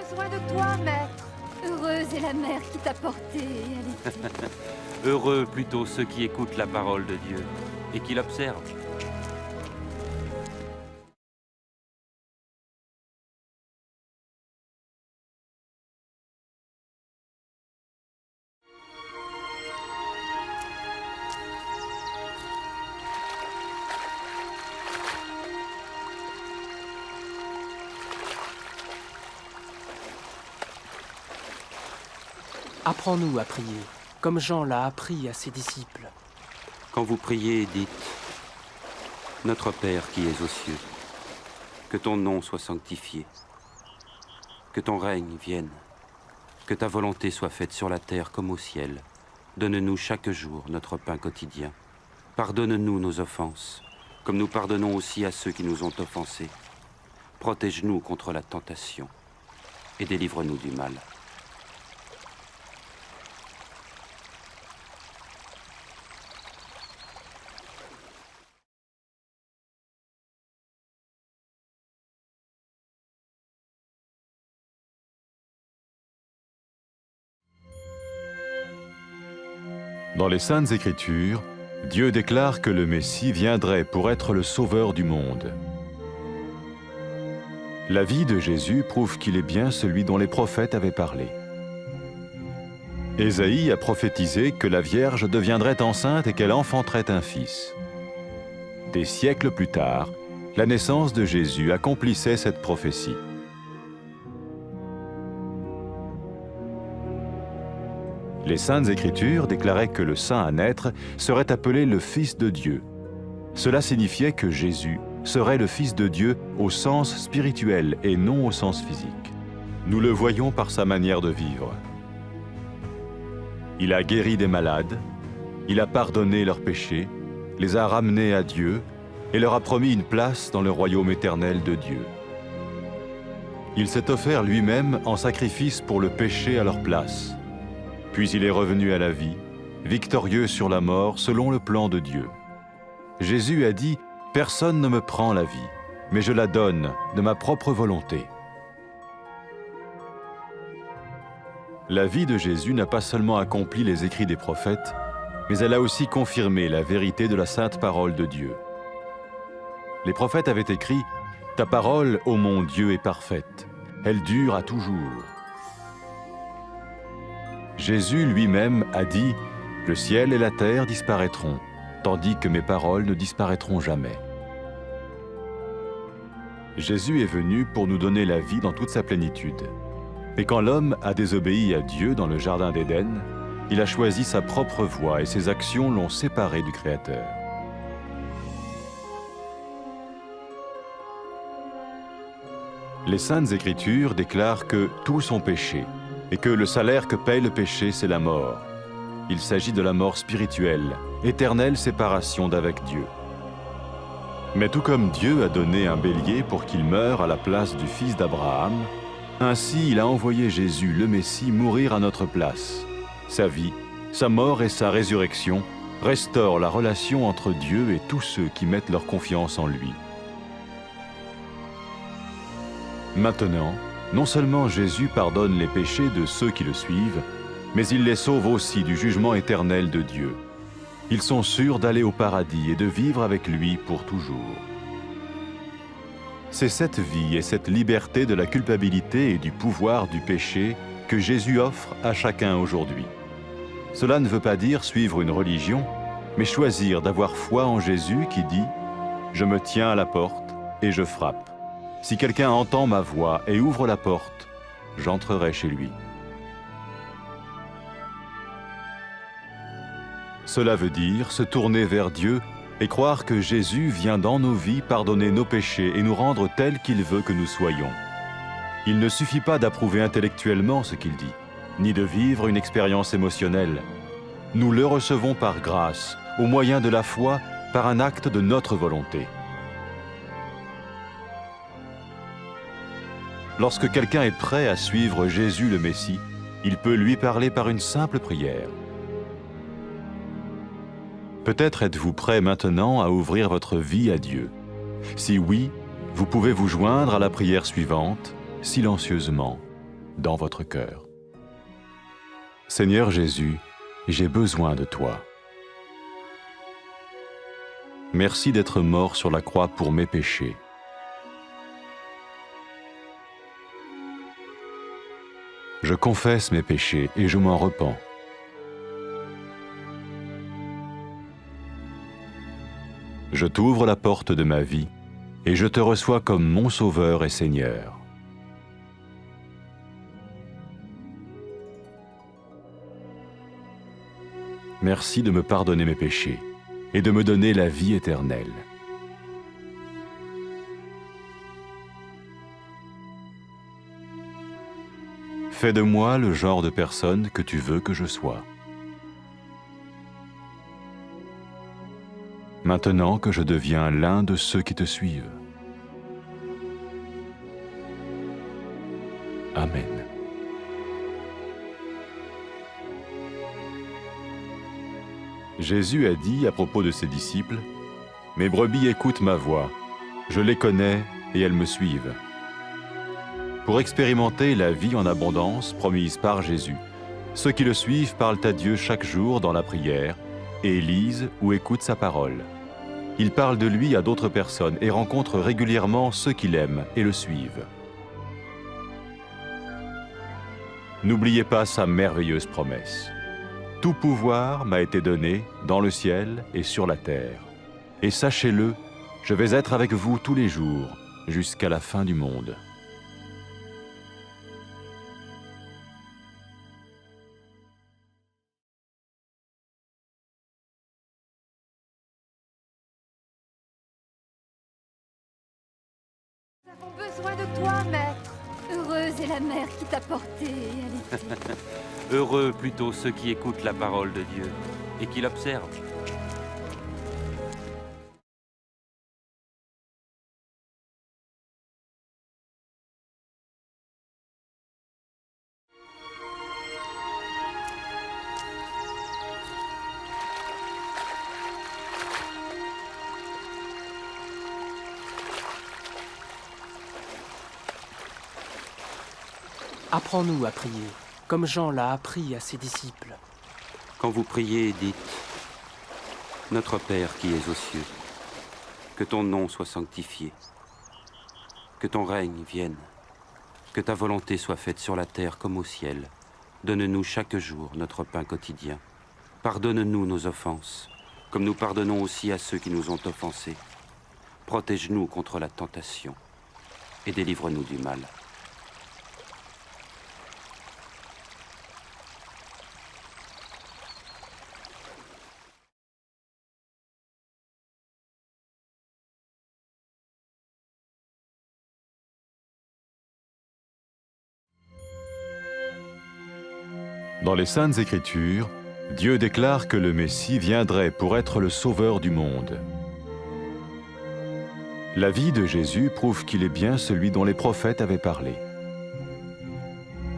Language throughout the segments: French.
besoin de toi, maître. Heureuse est la mère qui t'a porté et allaitée. Heureux plutôt ceux qui écoutent la parole de Dieu et qui l'observent. Apprends-nous à prier, comme Jean l'a appris à ses disciples. Quand vous priez, dites « Notre Père qui es aux cieux, que ton nom soit sanctifié, que ton règne vienne, que ta volonté soit faite sur la terre comme au ciel. Donne-nous chaque jour notre pain quotidien. Pardonne-nous nos offenses, comme nous pardonnons aussi à ceux qui nous ont offensés. Protège-nous contre la tentation et délivre-nous du mal. » Dans les Saintes Écritures, Dieu déclare que le Messie viendrait pour être le sauveur du monde. La vie de Jésus prouve qu'il est bien celui dont les prophètes avaient parlé. Ésaïe a prophétisé que la Vierge deviendrait enceinte et qu'elle enfanterait un fils. Des siècles plus tard, la naissance de Jésus accomplissait cette prophétie. Les Saintes Écritures déclaraient que le saint à naître serait appelé le Fils de Dieu. Cela signifiait que Jésus serait le Fils de Dieu au sens spirituel et non au sens physique. Nous le voyons par sa manière de vivre. Il a guéri des malades, il a pardonné leurs péchés, les a ramenés à Dieu et leur a promis une place dans le royaume éternel de Dieu. Il s'est offert lui-même en sacrifice pour le péché à leur place. Puis il est revenu à la vie, victorieux sur la mort selon le plan de Dieu. Jésus a dit « Personne ne me prend la vie, mais je la donne de ma propre volonté. » La vie de Jésus n'a pas seulement accompli les écrits des prophètes, mais elle a aussi confirmé la vérité de la sainte parole de Dieu. Les prophètes avaient écrit « Ta parole, ô mon Dieu, est parfaite, elle dure à toujours. » Jésus lui-même a dit « Le ciel et la terre disparaîtront, tandis que mes paroles ne disparaîtront jamais. » Jésus est venu pour nous donner la vie dans toute sa plénitude. Et quand l'homme a désobéi à Dieu dans le jardin d'Éden, il a choisi sa propre voie et ses actions l'ont séparé du Créateur. Les Saintes Écritures déclarent que tous ont péché et que le salaire que paye le péché, c'est la mort. Il s'agit de la mort spirituelle, éternelle séparation d'avec Dieu. Mais tout comme Dieu a donné un bélier pour qu'il meure à la place du fils d'Abraham, ainsi il a envoyé Jésus, le Messie, mourir à notre place. Sa vie, sa mort et sa résurrection restaurent la relation entre Dieu et tous ceux qui mettent leur confiance en lui. Maintenant, non seulement Jésus pardonne les péchés de ceux qui le suivent, mais il les sauve aussi du jugement éternel de Dieu. Ils sont sûrs d'aller au paradis et de vivre avec lui pour toujours. C'est cette vie et cette liberté de la culpabilité et du pouvoir du péché que Jésus offre à chacun aujourd'hui. Cela ne veut pas dire suivre une religion, mais choisir d'avoir foi en Jésus qui dit « Je me tiens à la porte et je frappe. Si quelqu'un entend ma voix et ouvre la porte, j'entrerai chez lui. » Cela veut dire se tourner vers Dieu et croire que Jésus vient dans nos vies pardonner nos péchés et nous rendre tels qu'il veut que nous soyons. Il ne suffit pas d'approuver intellectuellement ce qu'il dit, ni de vivre une expérience émotionnelle. Nous le recevons par grâce, au moyen de la foi, par un acte de notre volonté. Lorsque quelqu'un est prêt à suivre Jésus le Messie, il peut lui parler par une simple prière. Peut-être êtes-vous prêt maintenant à ouvrir votre vie à Dieu. Si oui, vous pouvez vous joindre à la prière suivante, silencieusement. dans votre cœur. Seigneur Jésus, j'ai besoin de toi. Merci d'être mort sur la croix pour mes péchés. Je confesse mes péchés et je m'en repens. Je t'ouvre la porte de ma vie et je te reçois comme mon Sauveur et Seigneur. Merci de me pardonner mes péchés et de me donner la vie éternelle. Fais de moi le genre de personne que tu veux que je sois. Maintenant que je deviens l'un de ceux qui te suivent. Amen. Jésus a dit à propos de ses disciples, « Mes brebis écoutent ma voix, je les connais et elles me suivent. » Pour expérimenter la vie en abondance promise par Jésus, ceux qui le suivent parlent à Dieu chaque jour dans la prière et lisent ou écoutent sa parole. Ils parlent de lui à d'autres personnes et rencontrent régulièrement ceux qui l'aiment et le suivent. N'oubliez pas sa merveilleuse promesse. Tout pouvoir m'a été donné dans le ciel et sur la terre. Et sachez-le, je vais être avec vous tous les jours, jusqu'à la fin du monde. Nous avons besoin de toi, Maître. Heureuse est la mère qui t'a porté et allaité. Heureux plutôt ceux qui écoutent la parole de Dieu et qui l'observent. Apprends-nous à prier, comme Jean l'a appris à ses disciples. Quand vous priez, dites « Notre Père qui es aux cieux, que ton nom soit sanctifié, que ton règne vienne, que ta volonté soit faite sur la terre comme au ciel. Donne-nous chaque jour notre pain quotidien. Pardonne-nous nos offenses, comme nous pardonnons aussi à ceux qui nous ont offensés. Protège-nous contre la tentation et délivre-nous du mal. » Dans les Saintes Écritures, Dieu déclare que le Messie viendrait pour être le Sauveur du monde. La vie de Jésus prouve qu'il est bien celui dont les prophètes avaient parlé.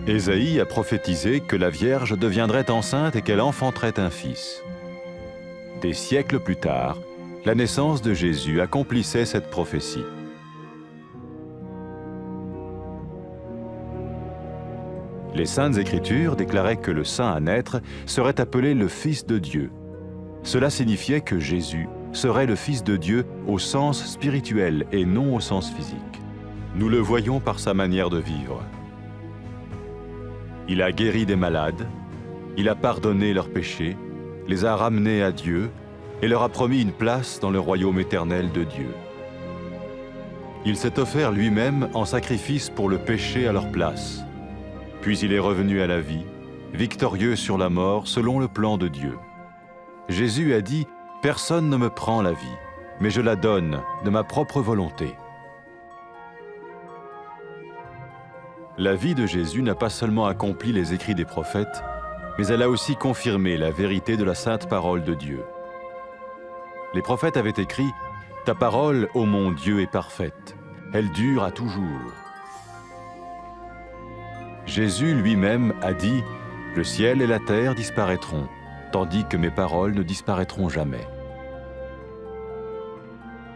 Ésaïe a prophétisé que la Vierge deviendrait enceinte et qu'elle enfanterait un fils. Des siècles plus tard, la naissance de Jésus accomplissait cette prophétie. Les Saintes Écritures déclaraient que le saint à naître serait appelé le Fils de Dieu. Cela signifiait que Jésus serait le Fils de Dieu au sens spirituel et non au sens physique. Nous le voyons par sa manière de vivre. Il a guéri des malades, il a pardonné leurs péchés, les a ramenés à Dieu et leur a promis une place dans le royaume éternel de Dieu. Il s'est offert lui-même en sacrifice pour le péché à leur place. Puis il est revenu à la vie, victorieux sur la mort selon le plan de Dieu. Jésus a dit « Personne ne me prend la vie, mais je la donne de ma propre volonté. » La vie de Jésus n'a pas seulement accompli les écrits des prophètes, mais elle a aussi confirmé la vérité de la sainte parole de Dieu. Les prophètes avaient écrit « Ta parole, ô mon Dieu, est parfaite, elle dure à toujours. » Jésus lui-même a dit « Le ciel et la terre disparaîtront, tandis que mes paroles ne disparaîtront jamais. »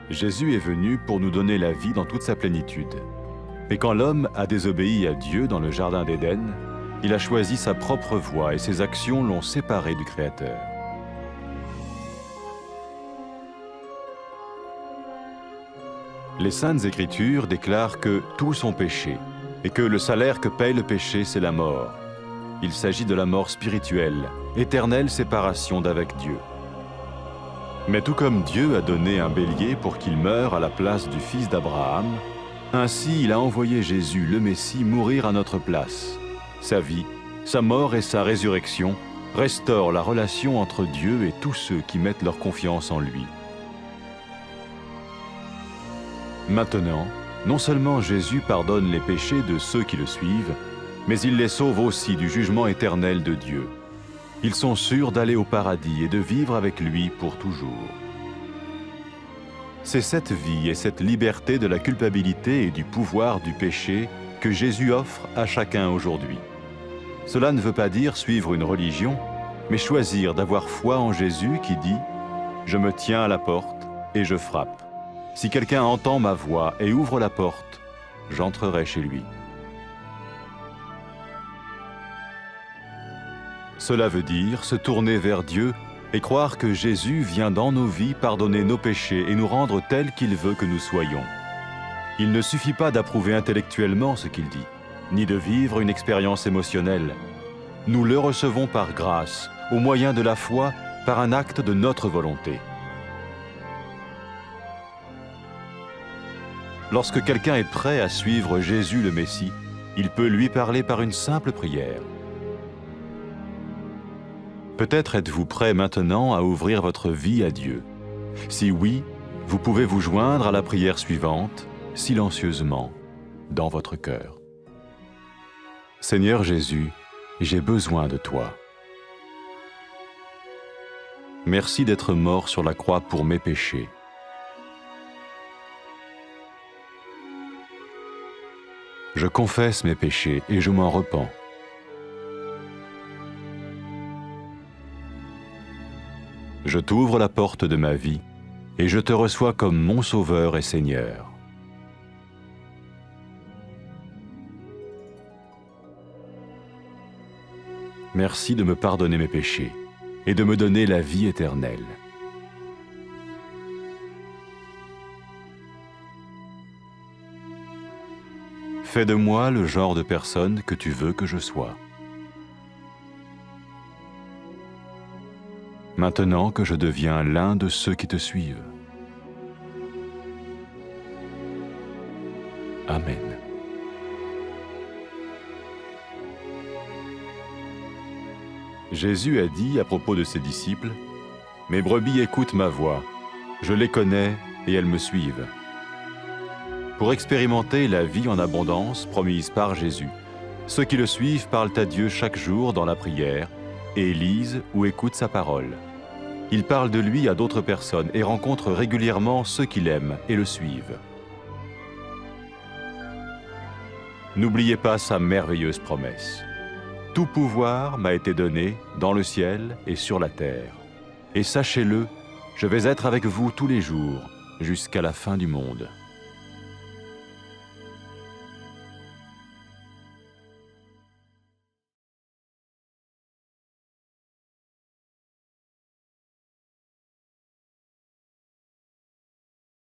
Jésus est venu pour nous donner la vie dans toute sa plénitude. Et quand l'homme a désobéi à Dieu dans le jardin d'Éden, il a choisi sa propre voie et ses actions l'ont séparé du Créateur. Les Saintes Écritures déclarent que tous ont péché et que le salaire que paye le péché, c'est la mort. Il s'agit de la mort spirituelle, éternelle séparation d'avec Dieu. Mais tout comme Dieu a donné un bélier pour qu'il meure à la place du fils d'Abraham, ainsi il a envoyé Jésus, le Messie, mourir à notre place. Sa vie, sa mort et sa résurrection restaurent la relation entre Dieu et tous ceux qui mettent leur confiance en lui. Maintenant, non seulement Jésus pardonne les péchés de ceux qui le suivent, mais il les sauve aussi du jugement éternel de Dieu. Ils sont sûrs d'aller au paradis et de vivre avec lui pour toujours. C'est cette vie et cette liberté de la culpabilité et du pouvoir du péché que Jésus offre à chacun aujourd'hui. Cela ne veut pas dire suivre une religion, mais choisir d'avoir foi en Jésus qui dit « Je me tiens à la porte et je frappe. Si quelqu'un entend ma voix et ouvre la porte, j'entrerai chez lui. » Cela veut dire se tourner vers Dieu et croire que Jésus vient dans nos vies pardonner nos péchés et nous rendre tels qu'il veut que nous soyons. Il ne suffit pas d'approuver intellectuellement ce qu'il dit, ni de vivre une expérience émotionnelle. Nous le recevons par grâce, au moyen de la foi, par un acte de notre volonté. Lorsque quelqu'un est prêt à suivre Jésus le Messie, il peut lui parler par une simple prière. Peut-être êtes-vous prêt maintenant à ouvrir votre vie à Dieu. Si oui, vous pouvez vous joindre à la prière suivante, silencieusement, dans votre cœur. Seigneur Jésus, j'ai besoin de toi. Merci d'être mort sur la croix pour mes péchés. Je confesse mes péchés et je m'en repens. Je t'ouvre la porte de ma vie et je te reçois comme mon Sauveur et Seigneur. Merci de me pardonner mes péchés et de me donner la vie éternelle. Fais de moi le genre de personne que tu veux que je sois. Maintenant que je deviens l'un de ceux qui te suivent. Amen. Jésus a dit à propos de ses disciples, « Mes brebis écoutent ma voix, je les connais et elles me suivent. » Pour expérimenter la vie en abondance promise par Jésus, ceux qui le suivent parlent à Dieu chaque jour dans la prière et lisent ou écoutent sa parole. Ils parlent de lui à d'autres personnes et rencontrent régulièrement ceux qui l'aiment et le suivent. N'oubliez pas sa merveilleuse promesse. « Tout pouvoir m'a été donné dans le ciel et sur la terre. Et sachez-le, je vais être avec vous tous les jours jusqu'à la fin du monde. »